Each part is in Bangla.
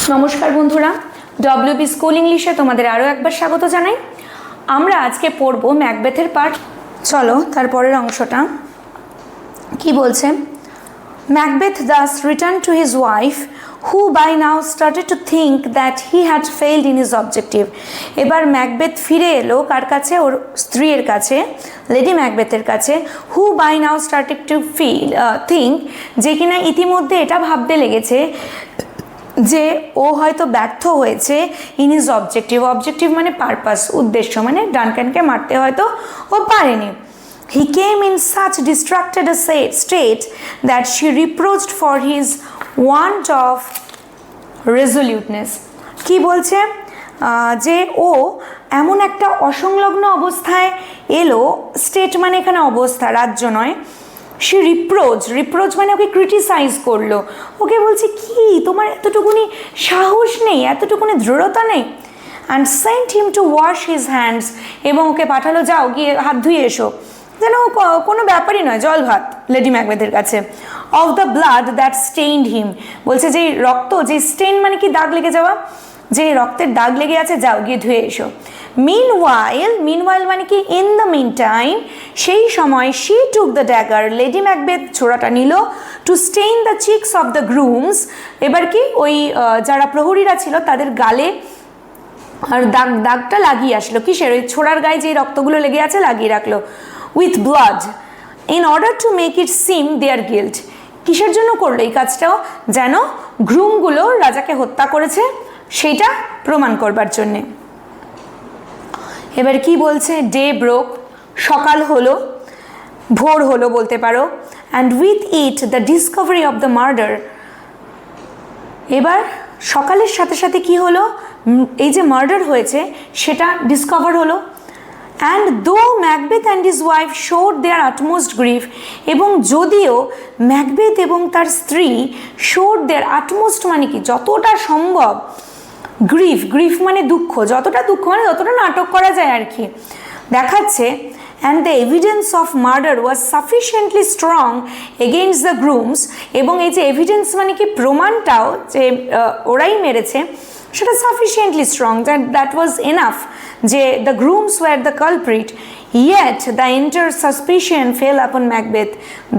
নমস্কার বন্ধুরা, ডব্লিউবি স্কুল ইংলিশে তোমাদের আরও একবার স্বাগত জানাই। আমরা আজকে পড়ব ম্যাকবেথের পার্ট। চলো তারপরের অংশটা কি বলছে। Macbeth thus returned to his wife, who by now started to think that he had failed in his objective. এবার ম্যাকবেথ ফিরে এলো কার কাছে? ওর স্ত্রীর কাছে, লেডি ম্যাকবেথের কাছে। who by now started to think, যে কিনা ইতিমধ্যে এটা ভাবতে লেগেছে যে ও হয়তো ব্যর্থ হয়েছে ইন হিজ অবজেক্টিভ। অবজেক্টিভ মানে পারপাস, উদ্দেশ্য, মানে ডানকানকে মারতে হয়তো ও পারেনি। He came in such distracted a state that she reproached for his want of resoluteness. কি বলছে? যে ও এমন একটা অসংলগ্ন অবস্থায় এলো, স্টেট মানে এখানে অবস্থা, রাজ্য নয়। সে রিপ্রোচ মানে ওকে ক্রিটিসাইজ করলো। ওকে বলছে কি তোমার এতটুকুনি সাহস নেই, এতটুকুনি দৃঢ়তা নেই। And sent him to wash his hands, এবং ওকে পাঠালো যাও গিয়ে হাত ধুয়ে এসো, যেন কোনো ব্যাপারই নয়, জল ভাত লেডি ম্যাকবেথের কাছে। Of the blood that stained him, বলছে যে রক্ত, যে স্টেইন মানে কি দাগ লেগে যাওয়া, যে রক্তের দাগ লেগে আছে যাও গিয়ে ধুয়ে এসো। মিনওয়াইল মানে কি ইন দ্য মিন টাইম, সেই সময় she took the dagger, lady Macbeth ছোড়াটা নিল, to stain the cheeks of the grooms, এবার কি ওই যারা প্রহরীরা ছিল তাদের গালে আর দাগটা লাগিয়ে আসলো, কিসের? ওই ছোড়ার গায়ে যে রক্তগুলো লেগে আছে লাগিয়ে রাখলো। With blood in order to make it seem their guilt, কিসের জন্য করলো এই কাজটাও? যেন গ্রুমগুলো রাজাকে হত্যা করেছে সেইটা প্রমাণ করবার জন্যে। এবার কি বলছে? ডে ব্রোক, সকাল হলো, ভোর হলো বলতে পারো। And with it the Discovery of the murder, এবার সকালের সাথে সাথে কি হলো? এই যে মার্ডার হয়েছে সেটা ডিসকভার হলো। And though Macbeth and his wife showed their utmost grief, এবং যদিও ম্যাকবেথ এবং তার স্ত্রী শোড দেয়ার আটমোস্ট মানে কি যতটা সম্ভব, গ্রিফ মানে দুঃখ, যতটা দুঃখ মানে যতটা নাটক করা যায় আর কি, দেখাচ্ছে। And the evidence of murder was sufficiently strong against the grooms, এবং এই যে এভিডেন্স মানে কি প্রমাণটাও যে ওরাই মেরেছে সেটা sufficiently strong, that was enough, যে the grooms were the culprit. Yet the entire suspicion fell upon Macbeth,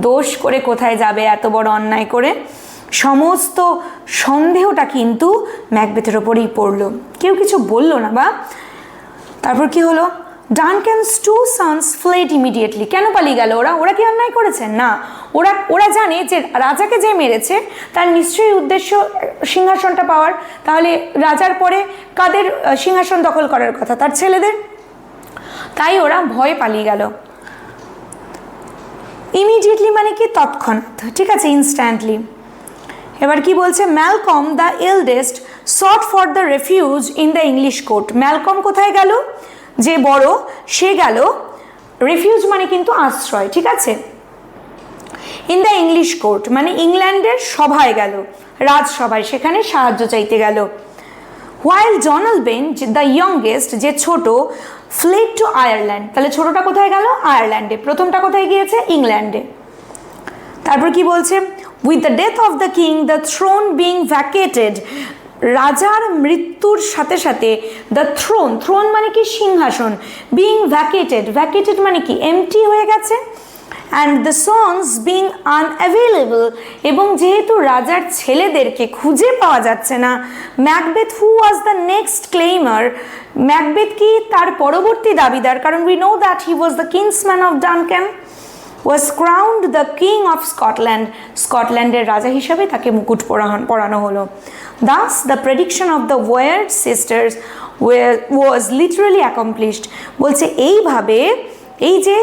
দোষ করে কোথায় যাবে এত বড় অন্যায় করে, সমস্ত সন্দেহটা কিন্তু ম্যাকবেথের ওপরেই পড়লো, কেউ কিছু বললো না। বা তারপর কি হলো? Duncan's two sons fled immediately, কেন পালিয়ে গেল ওরা? ওরা কি অন্যায় করেছে? না, ওরা জানে যে রাজাকে যে মেরেছে তার নিশ্চয়ই উদ্দেশ্য সিংহাসনটা পাওয়ার, তাহলে রাজার পরে কাদের সিংহাসন দখল করার কথা? তার ছেলেদের। তাই ওরা ভয় পালিয়ে গেল। ইমিডিয়েটলি মানে কি তৎক্ষণাৎ, ঠিক আছে, ইনস্ট্যান্টলি। এবার কি বলছে? Malcolm the eldest thought for the refuge in the English court. Malcolm কোথায় গেল? যে বড় সে গেল, রেফিউজ মানে কিন্তু আশ্রয়, ঠিক আছে, ইন দ্য ইংলিশ কোর্ট মানে ইংল্যান্ডের সভায় গেল, রাজসভায়, সেখানে সাহায্য চাইতে গেল। হোয়াইল জনালবেন দ্য ইয়ংগেস্ট, যে ছোট, ফ্লেড টু আয়ারল্যান্ড, তাহলে ছোটটা কোথায় গেল? আয়ারল্যান্ডে। প্রথমটা কোথায় গিয়েছে? ইংল্যান্ডে। তারপর কি বলছে? With the death of the king the throne being vacated, রাজার মৃত্যুর সাথে সাথে দ্য থ্রোন মানে কি সিংহাসন, বিং ভ্যাকেটেড মানে কি এমটি হয়ে গেছে। And the sons being unavailable, এবং যেহেতু রাজার ছেলেদেরকে খুঁজে পাওয়া যাচ্ছে না, Macbeth who was the next claimer, Macbeth কি তার পরবর্তী দাবিদার, কারণ we know that he was the kinsman of Duncan, was crowned the king of Scotland, স্কটল্যান্ডের রাজা হিসাবে তাকে মুকুট পরানো হলো। Thus the prediction of the Wyatt sisters was literally accomplished, বলছে এইভাবে এই যে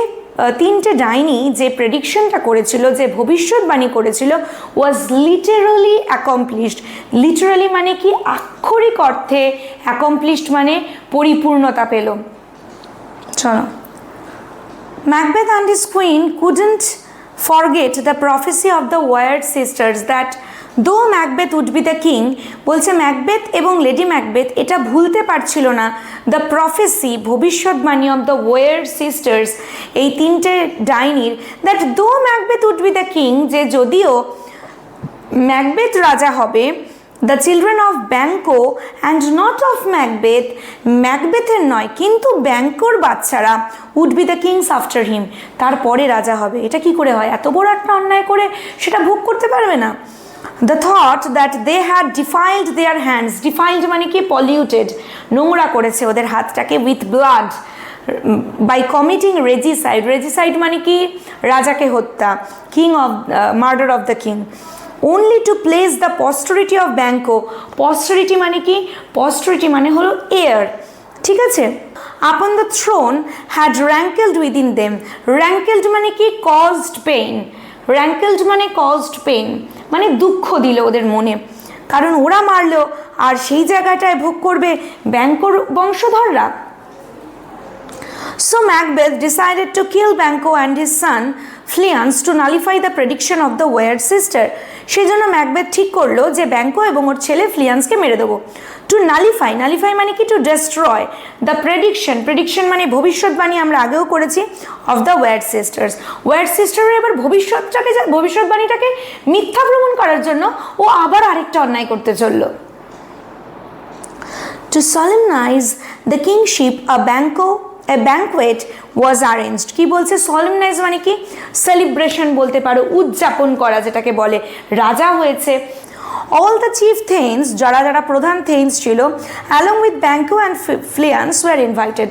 তিনটে ডাইনি যে প্রেডিকশনটা করেছিল, যে ভবিষ্যৎবাণী করেছিল, was literally accomplished, লিটারালি মানে কি আক্ষরিক অর্থে, accomplished মানে পরিপূর্ণতা পেল। চলো, Macbeth and his queen couldn't forget the prophecy of the Wyatt sisters that though Macbeth would be the king, বলছে ম্যাকবেথ এবং লেডি ম্যাকবেথ এটা ভুলতে পারছিল না, দ্য প্রফেসি ভবিষ্যৎবাণী অফ দ্য ওয়ার সিস্টার্স, এই তিনটে ডাইনির, that though Macbeth would be the king, যে যদিও ম্যাকবেথ রাজা হবে the children of Banquo and not of Macbeth, ম্যাকবেথের নয় কিন্তু ব্যাঙ্কোর বাচ্চারা would be the kings after him, তারপরে রাজা হবে। এটা কি করে হয়? এত বড় একটা অন্যায় করে সেটা ভোগ করতে পারবে না। The thought that they had defiled their hands, defiled মানে কি পলিউটেড, নোংরা করেছে ওদের হাতটাকে, with blood, by committing regicide, regicide মানে কি রাজাকে হত্যা, king of murder of the king, only to place the posterity of Banco, posterity মানে কি? posterity মানে হলো heir, ঠিক আছে, upon the throne had rankled within them, rankled মানে কি? caused pain, rankled মানে caused pain মানে দুঃখ দিল ওদের মনে, কারণ ওরা মারলো আর সেই জায়গাটায় ভোগ করবে ব্যাঙ্কোর বংশধররা। So Macbeth decided to kill Banco and his son Fleance to nullify the prediction of the weird sister. সেই জন্য ম্যাকবেথ ঠিক করলো যে ব্যাঙ্কো এবং ওর ছেলে ফ্লিয়ান্সকে মেরে দেবো। টু নালিফাই, নালিফাই মানে কি? To destroy the prediction, prediction মানে ভবিষ্যৎবাণী, আমরা আগেও করেছি, of the weird sisters. Weird সিস্টারের এবার ভবিষ্যৎবাণীটাকে মিথ্যা প্রমাণ করার জন্য ও আবার আরেকটা অন্যায় করতে চলল। To solemnize the kingship, a banquet was arranged. কি বলছে? solemnize মানে কি? সেলিব্রেশন বলতে পারো, উদযাপন করা যেটাকে বলে, রাজা হয়েছে। all the chief thanes, যারা যারা প্রধান থেইনস ছিল, along with Banco and Fleance were invited.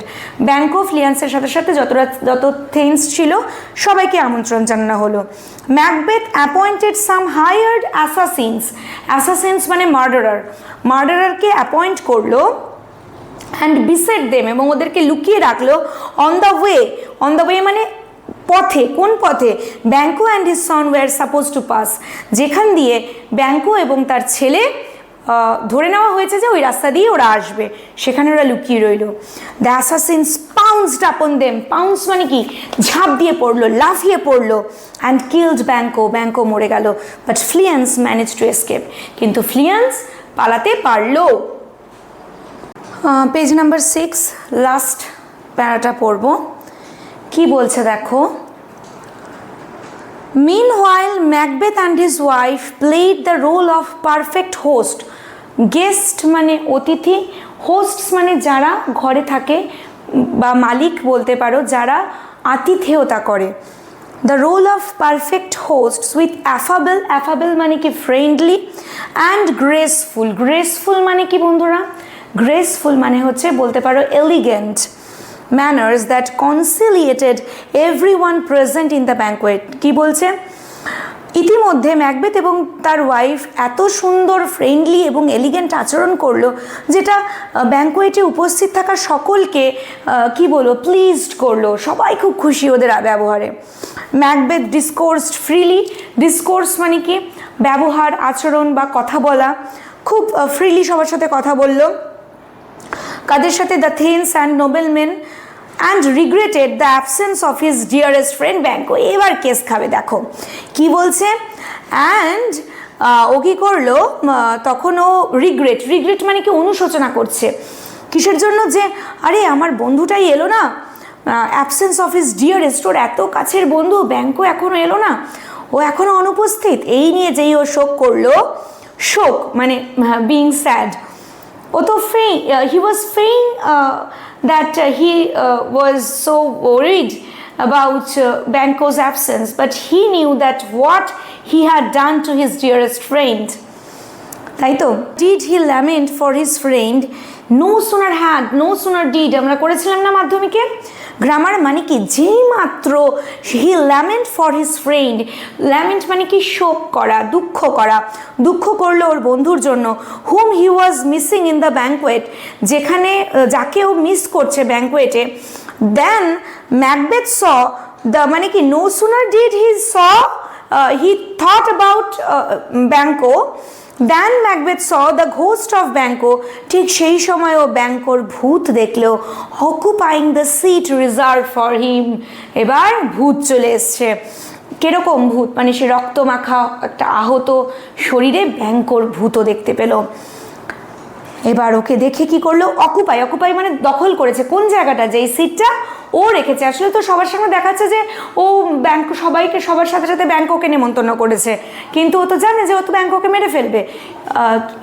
ব্যাঙ্কো ফ্লিয়ান্সের সাথে সাথে যত থেইনস ছিল সবাইকে আমন্ত্রণ জানানো হলো। Macbeth appointed some hired assassins, assassins মানে মার্ডারার, মার্ডারারকে অ্যাপয়েন্ট করলো, অ্যান্ড বিসেট দেম এবং ওদেরকে লুকিয়ে রাখলো, on the way, on the way মানে পথে, কোন পথে? Banquo and his son were supposed to pass, যেখান দিয়ে ব্যাঙ্কো এবং তার ছেলে ধরে নেওয়া হয়েছে যে ওই রাস্তা দিয়ে ওরা আসবে, সেখানে ওরা লুকিয়ে রইল। দ্য অ্যাসাসিনস পাউন্সড আপন দেম, পাউন্স মানে কি? ঝাঁপ দিয়ে পড়লো, লাফিয়ে পড়লো, অ্যান্ড কিলড ব্যাঙ্কো, ব্যাঙ্কো মরে গেল। বাট ফ্লিয়ান্স ম্যানেজ টু এসকেপ, কিন্তু ফ্লিয়ান্স পালাতে পারলো। পেজ নাম্বার 6, লাস্ট প্যারাটা পড়ব। কি বলছে দেখো, meanwhile Macbeth and his wife played the role of perfect host. Guest মানে অতিথি, হোস্টস মানে যারা ঘরে থাকে বা মালিক বলতে পারো, যারা আতিথেয়তা করে। The role of perfect hosts with affable, affable মানে কি? ফ্রেন্ডলি, অ্যান্ড গ্রেসফুল, গ্রেসফুল মানে কি বন্ধুরা? গ্রেসফুল মানে হচ্ছে বলতে পারো elegant, manners that conciliated everyone present in the banquet. কি বলছে? ইতিমধ্যে ম্যাকবেথ এবং তার ওয়াইফ এত সুন্দর, ফ্রেন্ডলি এবং এলিগেন্ট আচরণ করলো, যেটা ব্যাঙ্কোয়েটে উপস্থিত থাকা সকলকে কি বলো, প্লিজড করলো, সবাই খুব খুশি ওদের ব্যবহারে। ম্যাকবেথ ডিসকোর্সড ফ্রিলি, ডিসকোর্স মানে কি? ব্যবহার, আচরণ বা কথা বলা, খুব ফ্রিলি সবার সাথে কথা বললো। কাদের সাথে? The thanes and noblemen, and regretted the absence of his dearest friend Banquo. এবার কেস খাবে, দেখো কি বলছে। অ্যান্ড ও কী করলো তখন? ও রিগ্রেট, রিগ্রেট মানে কি? অনুশোচনা করছে। কিসের জন্য? যে আরে আমার বন্ধুটাই এলো না, অ্যাবসেন্স অফ হিজ ডিয়ারেস্ট, ওর এত কাছের বন্ধু ব্যাঙ্কো এখনও এলো না, ও এখনও অনুপস্থিত, এই নিয়ে যেই ও শোক করলো, শোক মানে বিং স্যাড। ও তো he was feigning that he was so worried about Banco's absence, but he knew that what he had done to his dearest friend. তাই তো? Did he lament for his friend? No sooner had, no sooner did, আমরা করেছিলাম না মাধ্যমিকে। গ্রামার মানে কি? যেই মাত্র he lament for his friend, lament মানে কি? শোক করা, দুঃখ করা, দুঃখ করলো ওর বন্ধুর জন্য। Hmm he was missing in the banquet, যেখানে যাকে ও মিস করছে ব্যাঙ্কোয়েটে। দেন ম্যাকবেথ স দ্য মানে কি? No sooner did he saw he thought about Banquo, then Macbeth saw the ghost of Banquo, ঠিক সেই সময় ও ব্যাঙ্কোর ভূত দেখলো, occupying the seat reserve for him. এবার ভূত চলে এসছে। কিরকম ভূত? মানে সে রক্তমাখা একটা আহত শরীরে ব্যাঙ্কোর ভূতও দেখতে পেল। এবার ওকে দেখে কি করলো, অকুপাই, অকুপাই মানে দখল করেছে কোন জায়গাটা, যেই সিটটা ও রেখেছে। আসলে তো সবার সামনে দেখাচ্ছে যে ও ব্যাংক, সবাইকে সবার সাথে সাথে ব্যাংক ওকে নেমন্তন্ন করেছে, কিন্তু ও তো জানে যে ও তো ব্যাংক ওকে মেরে ফেলবে,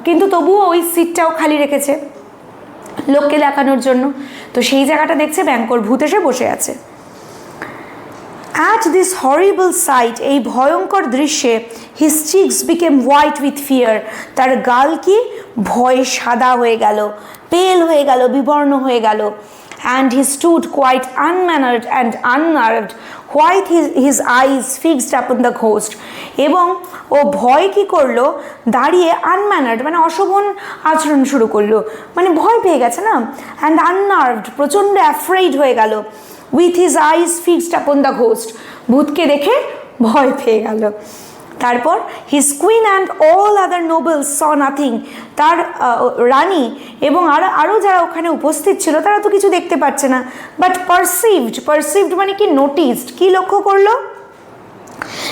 কিন্তু তবুও ওই সিটটাও খালি রেখেছে লোককে দেখানোর জন্য। তো সেই জায়গাটা দেখছে ব্যাংকর ভূত এসে বসে আছে। At this horrible sight, এই ভয়ঙ্কর দৃশ্যে his cheeks became white with fear, তার গাল কি ভয়ে সাদা হয়ে গেল, পেল হয়ে গেল, বিবর্ণ হয়ে গেল। And he stood quite unmannered and unnerved, while his eyes fixed upon the ghost. এবং ও ভয় কি করলো, দাঁড়িয়ে আনম্যানার্ড মানে অশোভন আচরণ শুরু করলো, মানে ভয় পেয়ে গেছে না, অ্যান্ড আননার্ভড প্রচণ্ড অ্যাফ্রেড হয়ে গেল, with his eyes fixed upon the ghost, ভূতকে দেখে ভয় পেয়ে গেল। তারপর his queen and all other nobles saw nothing, তার রানী এবং আরও যারা ওখানে উপস্থিত ছিল তারা তো কিছু দেখতে পাচ্ছে না, বাট পারসিভড মানে কি নোটিসড, কি লক্ষ্য করলো,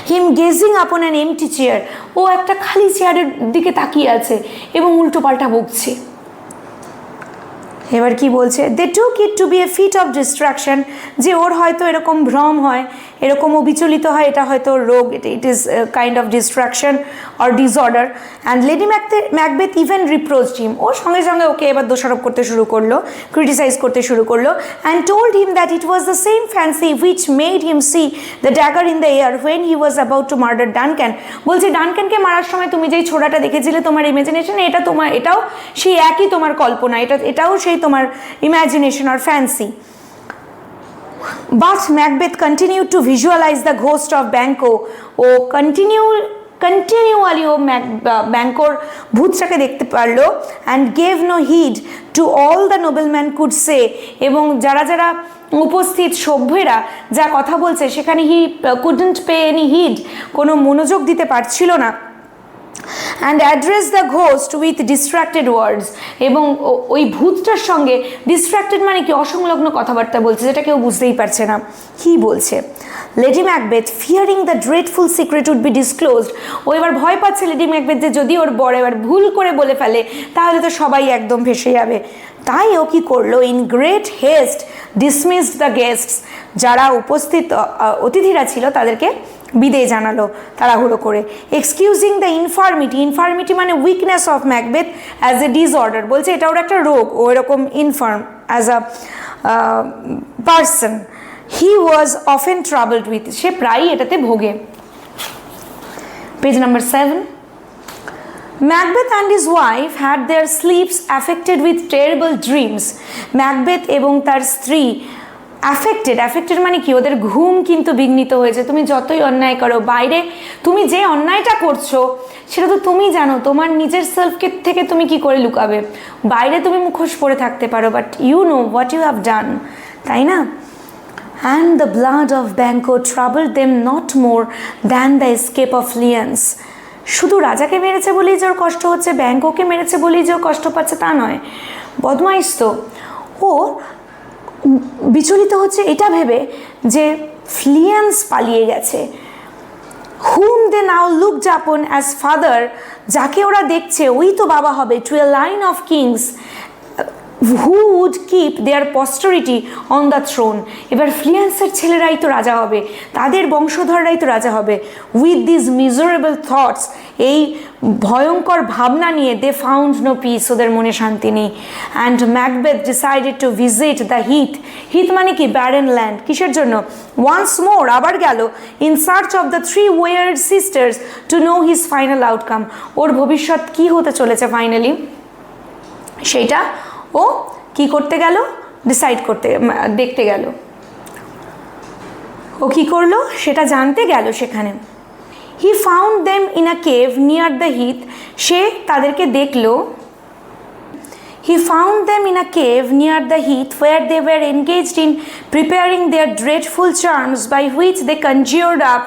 him gazing upon an empty chair, ও একটা খালি চেয়ারের দিকে তাকিয়ে আছে এবং উল্টো পাল্টা বকছে। এবার কি বলছে, they took it to be a fit of distraction, যে ওর হয়তো এরকম ভ্রম হয়, এরকম ও বিচলিত হয়, এটা হয়তো রোগ, it is kind of distraction or disorder. And lady Macbeth even reproached him, ও সঙ্গে সঙ্গে ওকে এবার দোষারোপ করতে শুরু করলো, ক্রিটিসাইজ করতে শুরু করলো, and told him that it was the same fancy which made him see the dagger in the air when he was about to murder Duncan. বলছে ডানক্যানকে মারার সময় তুমি যেই ছোড়াটা দেখেছিলে তোমার ইমাজিনেশন, এটাও সেই একই তোমার কল্পনা, এটাও সেই তোমার ইমাজিনেশন আর fancy. But Macbeth continued to visualize the ghost of Banquo. ও continually ও ব্যাংকোর ভূতটাকে দেখতে পারলো, and gave no heed to all the noblemen could say, এবং যারা যারা উপস্থিত সভ্যেরা যা কথা বলছে সেখানে he couldn't pay any heed, কোনো মনোযোগ দিতে পারছিল না। and address the ghost with distracted words, এবং ওই ভূতটার সঙ্গে ডিস্ট্রাক্টেড মানে কি অসংলগ্ন কথাবার্তা বলছে, যেটা কেউ বুঝতেই পারছে না কি বলছে। Lady Macbeth fearing the dreadful secret would be disclosed, ও এবার ভয় পাচ্ছে লেডি ম্যাকবেথ যে যদি ওর বড় এবার ভুল করে বলে ফেলে তাহলে তো সবাই একদম ভেসে যাবে। তাই ও কি করলো, in great heist dismissed the guests, যারা উপস্থিত অতিথিরা ছিল তাদেরকে বিদায় জানালো তাড়াহুড়ো করে। এক্সকিউজিং দ্য ইনফার্মিটি মানে weakness of Macbeth as a disorder, বলছে এটা ওর একটা রোগ, ও এরকম infirm as a person, he was often troubled with, সে প্রায়ই এটাতে ভোগে। Page number 7। Macbeth and his wife had their sleeps affected with terrible dreams. Macbeth এবং তার স্ত্রী অ্যাফেক্টেড মানে কি, ওদের ঘুম কিন্তু বিঘ্নিত হয়েছে। তুমি যতই অন্যায় করো, বাইরে তুমি যে অন্যায়টা করছো সেটা তো তুমি জানো, তোমার নিজের সেলফকে থেকে তুমি কি করে লুকাবে, বাইরে তুমি মুখোশ পরে থাকতে পারো, but you know what you have done, তাই না? And the blood of Banquo troubled them not more than the escape of lions. শুধু রাজাকে মেরেছে বলেই যে ওর কষ্ট হচ্ছে, ব্যাংকোকে মেরেছে বলেই যে ও কষ্ট পাচ্ছে তা নয়, বদমাইশ তো। ও বিচলিত হচ্ছে এটা ভেবে যে ফ্লিয়ান্স পালিয়ে গেছে, whom they now looked upon as father, যাকে ওরা দেখছে ওই তো বাবা হবে, to a line of kings who would keep their posterity on the throne. এবার ফ্লিয়ান্সের ছেলেরাই তো রাজা হবে, তাদের বংশধররাই তো রাজা হবে। with these miserable thoughts, এই ভয়ঙ্কর ভাবনা নিয়ে they found no peace, ওদের মনে শান্তি নেই। and Macbeth decided to visit the heath মানে কি barren land, কিসের জন্য, once more আবার গেল, in search of the 3 weird sisters to know his final outcome, ওর ভবিষ্যৎ কি হতে চলেছে ফাইনালি সেটা ও কি করতে গেল, দেখতে গেল, ও কি করলো সেটা জানতে গেল সেখানে। He found them in a cave near the heath, সে তাদেরকে দেখলো। He found them in a cave near the heath where they were engaged in preparing their dreadful charms by which they conjured up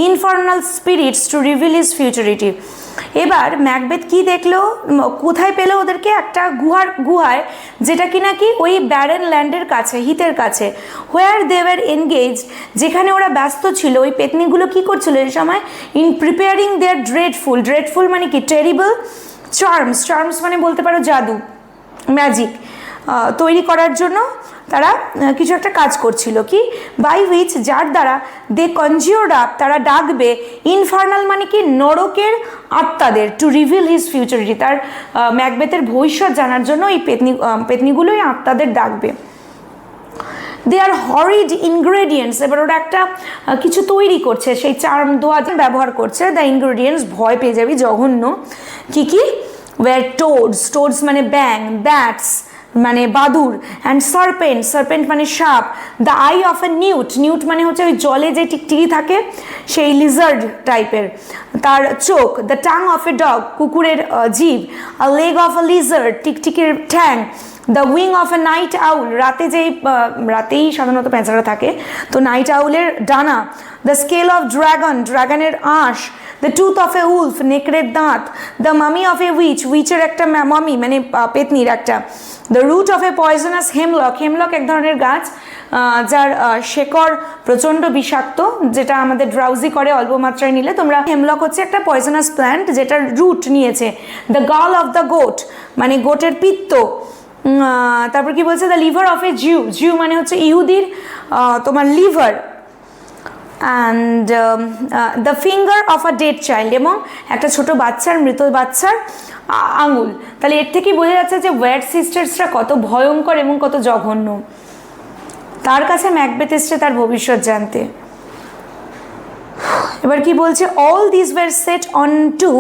infernal spirits to reveal his futurity. এবার ম্যাকবেথ কি দেখলো, কোথায় পেলো ওদেরকে, একটা গুহায় যেটা কি নাকি ওই ব্যারেন ল্যান্ডের কাছে, হিথের কাছে, হোয়ার দে ওয়ার এনগেজড, যেখানে ওরা ব্যস্ত ছিল, ওই পেতনিগুলো কি করছিল এই সময়, ইন প্রিপেয়ারিং দেয়ার ড্রেডফুল মানে কি টেরিবল চার্মস মানে বলতে পারো জাদু, ম্যাজিক তৈরি করার জন্য তারা কিছু একটা কাজ করছিল, কি বাই হুইচ যার দ্বারা দে কনজিওর্ড আপ তারা ডাকবে ইনফার্নাল মানে কি নরকের আত্মাদের, টু রিভিল হিজ ফিউচারিটি তার ম্যাকবেথের ভবিষ্যৎ জানার জন্য এই পেতনিগুলোই আত্মাদের ডাকবে। দে আর হরিড ইনগ্রেডিয়েন্টস, এবার ওরা একটা কিছু তৈরি করছে, সেই চার্ম দোয়া ব্যবহার করছে। দ্য ইনগ্রেডিয়েন্টস ভয় পেয়ে যাবি, জঘন্য। কি কি? ওয়ার টোডস, টোডস মানে ব্যাং, ব্যাটস মানে বাদুর, অ্যান্ড সার্পেন্ট, সার্পেন্ট মানে সাপ। The eye of a newt, newt মানে হচ্ছে ওই জলে যে টিকটিকি থাকে সেই লিজার্ড টাইপের তার চোখ। The tongue of a dog, কুকুরের জিভ। A leg of a lizard, টিকটিকির ঠ্যাং। The wing of a night owl, রাতেই সাধারণত পেঁচারা থাকে, তো নাইট আউলের ডানা। দ্য স্কেল অফ ড্রাগন, ড্রাগনের আঁশ। The tooth of a wolf, নেকড়ের দাঁত। দ্য মামি অফ এ উইচ, উইচের একটা মামি মানে পেতনির একটা। The root of a poisonous hemlock, hemlock এক ধরনের গাছ যার শেকড় প্রচণ্ড বিষাক্ত, যেটা আমাদের ড্রাউজি করে অল্প মাত্রায় নিলে। তোমরা হেমলক হচ্ছে একটা পয়জনাস প্ল্যান্ট যেটার রুট নিয়েছে। দ্য গাল অফ দ্য গোট মানে গোটের পিত্ত। তারপর কি বলছে? দ্য লিভার অফ এ জিউ, জিউ মানে হচ্ছে ইহুদির তোমার liver. And the finger of a dead child, এবং একটা ছোট বাচ্চার, মৃত বাচ্চার আঙুল। তাহলে এর থেকেই বোঝা যাচ্ছে যে ওয়েড সিস্টার্সরা কত ভয়ঙ্কর এবং কত জঘন্য। তার কাছে ম্যাকবেথ এসছে তার ভবিষ্যৎ জানতে। এবার কি বলছে? All this were set on to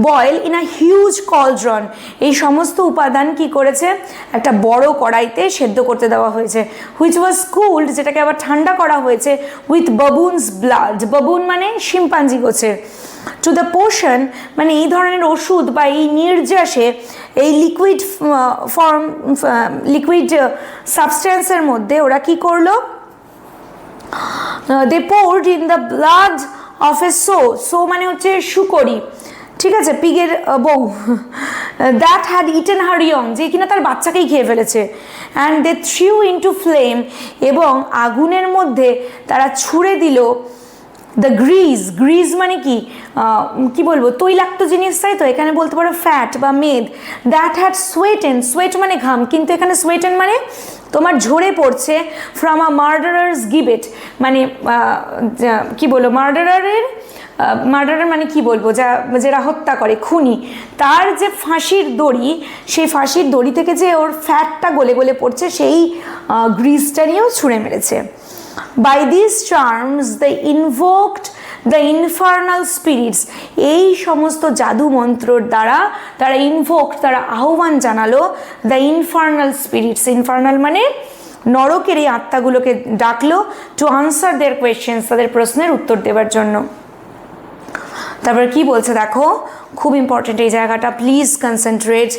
boil in a huge cauldron, এই সমস্ত উপাদান কি করেছে? একটা বড় কড়াইতে সেদ্ধ করতে দেওয়া হয়েছে। হুইচ ওয়াজ কুলড, যেটাকে আবার ঠান্ডা করা হয়েছে। উইথ বাবুনস ব্লাড, বাবুন মানে শিম্পাঞ্জি গোছের। টু দ্য পোশন মানে এই ধরনের ওষুধ বা এই নির্যাসে, এই লিকুইড ফর্ম, লিকুইড সাবস্টেন্সের মধ্যে ওরা কি করলো? They poured in the blood of a sow মানে হচ্ছে শুকরি, ঠিক আছে, পিগের বউ। That had eaten her young, যে কিনা তার বাচ্চাকেই খেয়ে ফেলেছে। And they threw into flame, এবং আগুনের মধ্যে তারা ছুঁড়ে দিল দ্য গ্রিজ, গ্রিজ মানে কি বলবো, তৈলাক্ত জিনিস, তাই তো এখানে বলতে পারো ফ্যাট বা মেদ। দ্যাট হ্যাড সোয়েটেন, সোয়েট মানে ঘাম, কিন্তু এখানে সোয়েটেন মানে তোমার ঝরে পড়ছে। ফ্রম আ মার্ডারার্স গিবেট মানে কি বলবো, মার্ডারার মানে কি বলবো, যারা হত্যা করে, খুনি, তার যে ফাঁসির দড়ি, সেই ফাঁসির দড়ি থেকে যে ওর ফ্যাটটা গলে গলে পড়ছে, সেই গ্রিজটা নিয়েও ছুঁড়ে মেরেছে। By this charms they invoked the infernal spirits, এই সমস্ত জাদু মন্ত্রর দ্বারা তারা তারা আহ্বান জানালো দ্য ইনফার্নাল স্পিরিটস, ইনফার্নাল মানে নরকের এই আত্মাগুলোকে ডাকলো, টু আনসার দেয়ার কোয়েশ্চেন্স, তাদের প্রশ্নের উত্তর দেওয়ার জন্য। তারপর কি বলছে দেখো, খুব ইম্পর্টেন্ট এই জায়গাটা, please concentrate.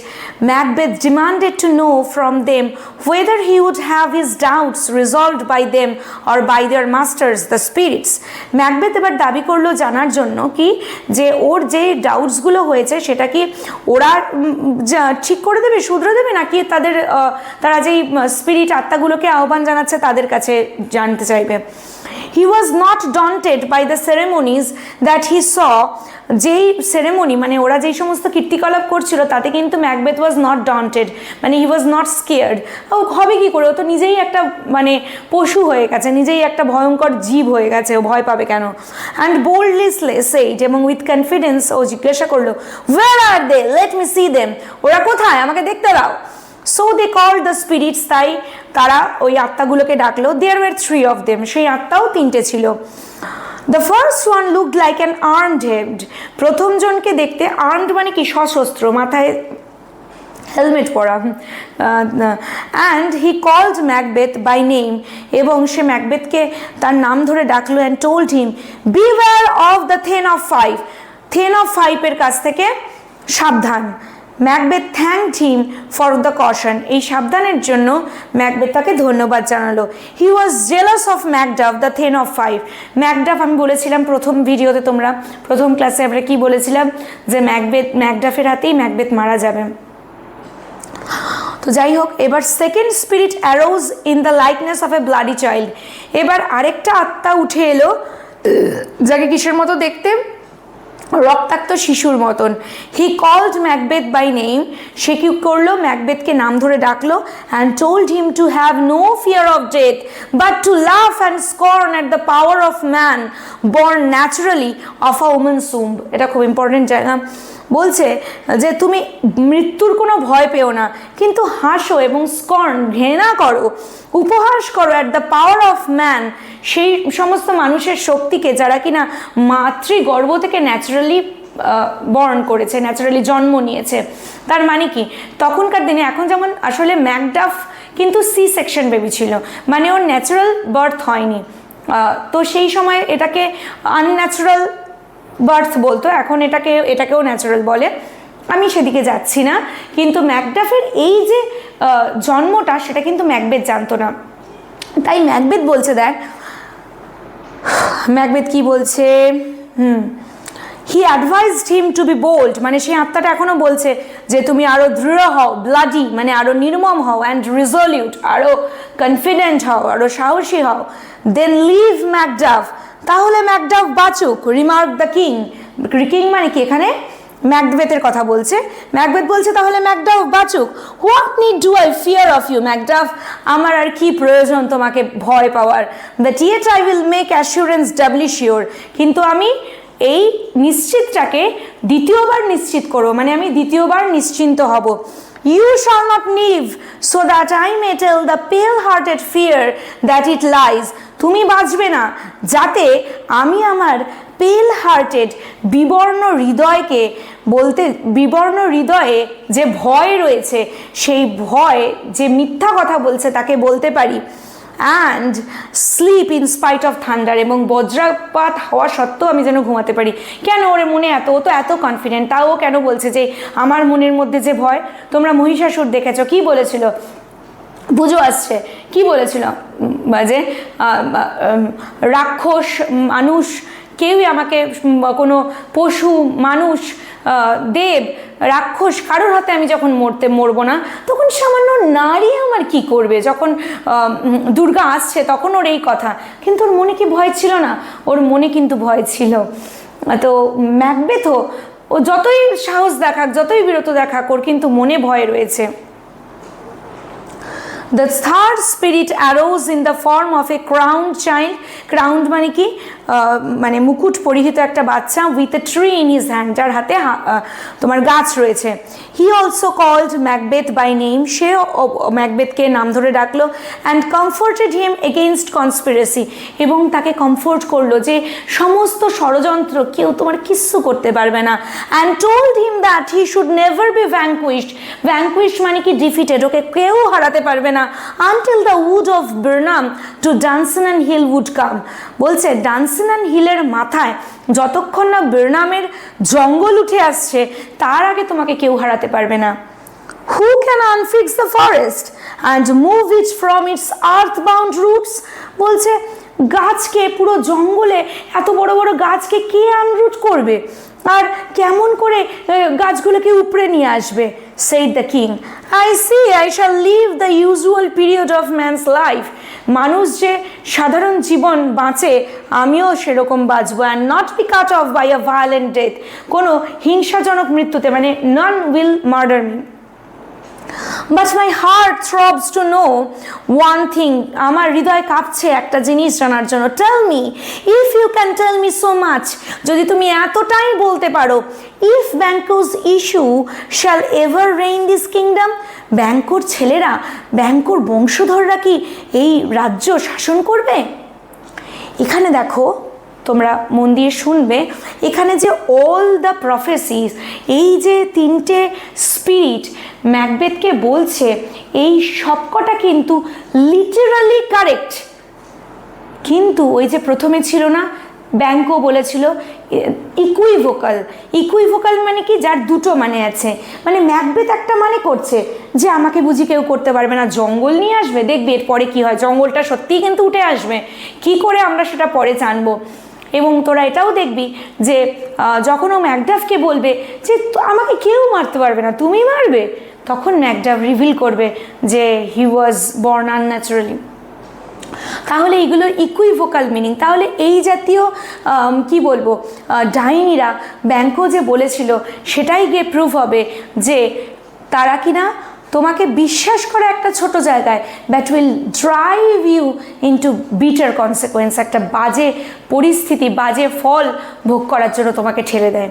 Macbeth demanded to know from them whether he would have his doubts resolved by them or by their masters the spirits. Macbeth এবার দাবি করলো জানার জন্য কি, যে ওর যে ডাউটসগুলো হয়েছে সেটা কি ওরা ঠিক করে দেবে, শুধরে দেবে, নাকি তারা যেই স্পিরিট আত্মাগুলোকে আহ্বান জানাচ্ছে তাদের কাছে জানতে চাইবে। He was not daunted by the ceremonies that he saw, যেই সেরেমনি মানে ওরা যেই সমস্ত কীর্তিকলাপ করছিল তাতে কিন্তু ম্যাকবেথ ওয়াজ নট ডন্টেড, মানে হি ওয়াজ নট স্কেয়ার্ড। ও হবে কি করে, ও তো নিজেই একটা মানে পশু হয়ে গেছে, নিজেই একটা ভয়ঙ্কর জীব হয়ে গেছে, ও ভয় পাবে কেন? অ্যান্ড বোল্ডলি সেইড, এবং উইথ কনফিডেন্স ও জিজ্ঞাসা করলো, where are they, let me see them, ওরা কোথায়, আমাকে দেখতে দাও। So they called the spirits, তাই তারা ওই আত্মাগুলোকে ডাকলো। দেয়ার ওয়ার 3 of them, সেই আত্মাও 3টে ছিল। The first one looked like an armed head, প্রথম জনকে দেখতে, আর্মড মানে কি সশস্ত্র, মাথায় হেলমেট পরা। And he called Macbeth by name, এবং সে ম্যাকবেথকে তার নাম ধরে ডাকলো। And told him, beware of the thane of Fife, thane of ফাইভের কাছ থেকে সাবধান। Macbeth thanked him for the caution, এই সাবধানের জন্য ম্যাকবেথ তাকে ধন্যবাদ জানালো। He was jealous of Macduff the thane of Fife, Macduff আমি বলেছিলাম প্রথম ভিডিওতে, তোমরা প্রথম ক্লাসে আমরা কি বলেছিলাম, যে ম্যাকডাফের হাতেই ম্যাকবেথ মারা যাবে। তো যাই হোক, এবার second spirit arose in the likeness of A bloody child, এবার আরেকটা আত্মা উঠে এলো, যাকে কিসের মতো দেখতে, রক্তাক্ত শিশুর মতন। He called Macbeth by name, সে কি করলো, ম্যাকবেথকে নাম ধরে ডাকলো, and told him to have no fear of death but to laugh and scorn at the power of man born naturally of a women's womb. এটা খুব ইম্পর্টেন্ট জায়গা। বলছে যে তুমি মৃত্যুর কোনো ভয় পেও না, কিন্তু হাসো এবং স্কর্ন, ঘৃণা করো, উপহাস করো at the power of man, সেই সমস্ত মানুষের শক্তিকে যারা কিনা মাতৃগর্ভ থেকে ন্যাচারালি বর্ন করেছে, ন্যাচারালি জন্ম নিয়েছে। তার মানে কি, তখনকার দিনে, এখন যেমন আসলে ম্যাকডাফ কিন্তু সি সেকশন বেবি ছিল, মানে ওর ন্যাচারাল বার্থ হয়নি, তো সেই সময় এটাকে আনন্যাচারাল বার্থ বলতো, এখন এটাকেও ন্যাচারাল বলে, আমি সেদিকে যাচ্ছি না। কিন্তু ম্যাকডাফের এই যে জন্মটা, সেটা কিন্তু ম্যাকবেথ জানতো না। তাই ম্যাকবেথ বলছে, দেখ ম্যাকবেথ কি বলছে, he advised him to be bold, মানে সেই আত্মাটা এখনো বলছে যে তুমি আরো দৃঢ় হও, ব্লাডি মানে আরো নির্মম হও, অ্যান্ড রিজলিউট আরো কনফিডেন্ট হও, আরো সাহসী হও। দেন লিভ ম্যাকডাফ, তাহলে ম্যাকডাফ বাঁচুক। রিমার্ক দ্য কিং, কিং মানে কি, এখানে ম্যাকবেথের কথা বলছে। ম্যাকবেথ বলছে তাহলে ম্যাকডাফ বাঁচুক। What need do I fear of you Macduff, আমার আর কি প্রয়োজন তোমাকে ভয় পাওয়ার। That yet I will make assurance doubly sure, কিন্তু আমি এই নিশ্চিতটাকে দ্বিতীয়বার নিশ্চিত করো, মানে আমি দ্বিতীয়বার নিশ্চিন্ত হব। You shall not live so that I may tell the pale-hearted fear that it lies, তুমি বাঁচবে না যাতে আমি আমার পেল হার্টেড বিবর্ণ হৃদয়কে বলতে, বিবর্ণ হৃদয়ে যে ভয় রয়েছে, সেই ভয় যে মিথ্যা কথা বলছে তাকে বলতে পারি। And sleep in spite of thunder, এবং বজ্রপাত হওয়া সত্ত্বেও আমি যেন ঘুমাতে পারি। কেন ওর মনে ও তো এত কনফিডেন্ট, তাও কেন বলছে যে আমার মনের মধ্যে যে ভয়। তোমরা মহিষাসুর দেখেছো, কি বলেছিল, পুজো আসছে, কি বলেছিল যে রাক্ষস মানুষ কেউই আমাকে, কোনো পশু মানুষ দেব রাক্ষস কারোর হাতে আমি যখন মরবো না, তখন সামান্য নারী আমার কি করবে। যখন দুর্গা আসছে তখন ওর এই কথা, কিন্তু ওর মনে কি ভয় ছিল না? ওর মনে কিন্তু ভয় ছিল। তো ম্যাকবেথও ও যতই সাহস দেখাক, যতই বীরত্ব দেখাক, ওর কিন্তু মনে ভয় রয়েছে। The third spirit arose in the form of a crowned child. Crowned মানে কি, মানে মুকুট পরিহিত একটা বাচ্চা, with a tree in his hand, যার হাতে তোমার গাছ রয়েছে। He also called Macbeth by name, সে ম্যাকবেথকে নাম ধরে ডাকলো, and comforted him against conspiracy, এবং তাকে কমফোর্ট করলো যে সমস্ত ষড়যন্ত্র কেউ তোমার কিচ্ছু করতে পারবে না। And told him that he should never be vanquished. Vanquished মানে কি defeated, ওকে কেউ হারাতে পারবে না। Until the wood of Burnham to Dunstan Hill would come, বলছে ডানসিনান হিলের মাথায় যতক্ষণ না বার্নামের জঙ্গল উঠে আসছে, তার আগে তোমাকে কেউ হারাতে পারবে না। Who can unfix the forest and move it from its earthbound roots? বলছে গাছকে, পুরো জঙ্গলে এত বড় বড় গাছকে কে আনরুট করবে, আর কেমন করে গাছগুলোকে উপড়ে নিয়ে আসবে? said the king, I see I shall live the usual period of man's life. মানুষ যে সাধারণ জীবন বাঁচে, আমিও সেরকম বাঁচবো। and not be cut off by a violent death, কোনো হিংসাজনক মৃত্যুতে, মানে none will murder me. But my heart throbs to know one thing, আমার হৃদয় কাঁপছে একটা জিনিস জানার জন্য। Tell me, if you can tell me so much, যদি তুমি এতটাই বলতে পারো, if Banquo's issue shall ever reign this kingdom, ব্যাঙ্কোর ছেলেরা, ব্যাঙ্কোর বংশধররা কি এই রাজ্য শাসন করবে? এখানে দেখো, তোমরা মন দিয়ে শুনবে, এখানে যে অল দ্য প্রফেসিস, এই যে তিনটে স্পিরিট ম্যাকবেথকে বলছে, এই সবকটা কিন্তু লিটারালি কারেক্ট। কিন্তু ওই যে প্রথমে ছিল না, ব্যাঙ্কও বলেছিল ইকুইভোকাল। ইকুইভোকাল মানে কি, যার দুটো মানে আছে। মানে ম্যাকবেথ একটা মানে করছে যে আমাকে বুঝি কেউ করতে পারবে না, জঙ্গল নিয়ে আসবে, দেখবে এরপরে কি হয়, জঙ্গলটা সত্যিই কিন্তু উঠে আসবে, কি করে আমরা সেটা পরে জানবো। এবং তোরা এটাও দেখবি যে যখন ও ম্যাকডাফকে বলবে যে আমাকে কেউ মারতে পারবে না, তুমি মারবে, তখন ম্যাকডাফ রিভিল করবে যে হি ওয়াজ বর্ন আনন্যাচারালি। তাহলে এইগুলোর ইকুইভোকাল মিনিং। তাহলে এই জাতীয় কি বলবো ডাইনিরা ব্যাংকো যে বলেছিল সেটাই গিয়ে প্রুভ হবে যে তারা কিনা তোমাকে বিশ্বাস করা একটা ছোট জায়গায় that will drive you into bitter consequence, একটা বাজে পরিস্থিতি, বাজে ফল ভোগ করার জন্য তোমাকে ঠেলে দেয়।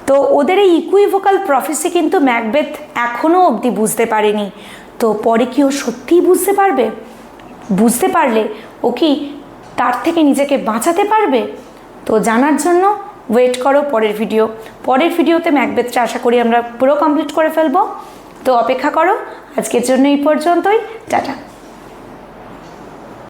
তো ওদের এই ইকুইভোকাল প্রফেসি কিন্তু ম্যাকবেথ এখনও অবধি বুঝতে পারেনি। তো পরে কি ও সত্যিই বুঝতে পারবে? বুঝতে পারলে ও কি তার থেকে নিজেকে বাঁচাতে পারবে? তো জানার জন্য ওয়েট করো পরের ভিডিওতে ম্যাকবেথটা আশা করি আমরা পুরো কমপ্লিট করে ফেলবো। তো অপেক্ষা করো। আজকের জন্য এই পর্যন্তই, টাটা।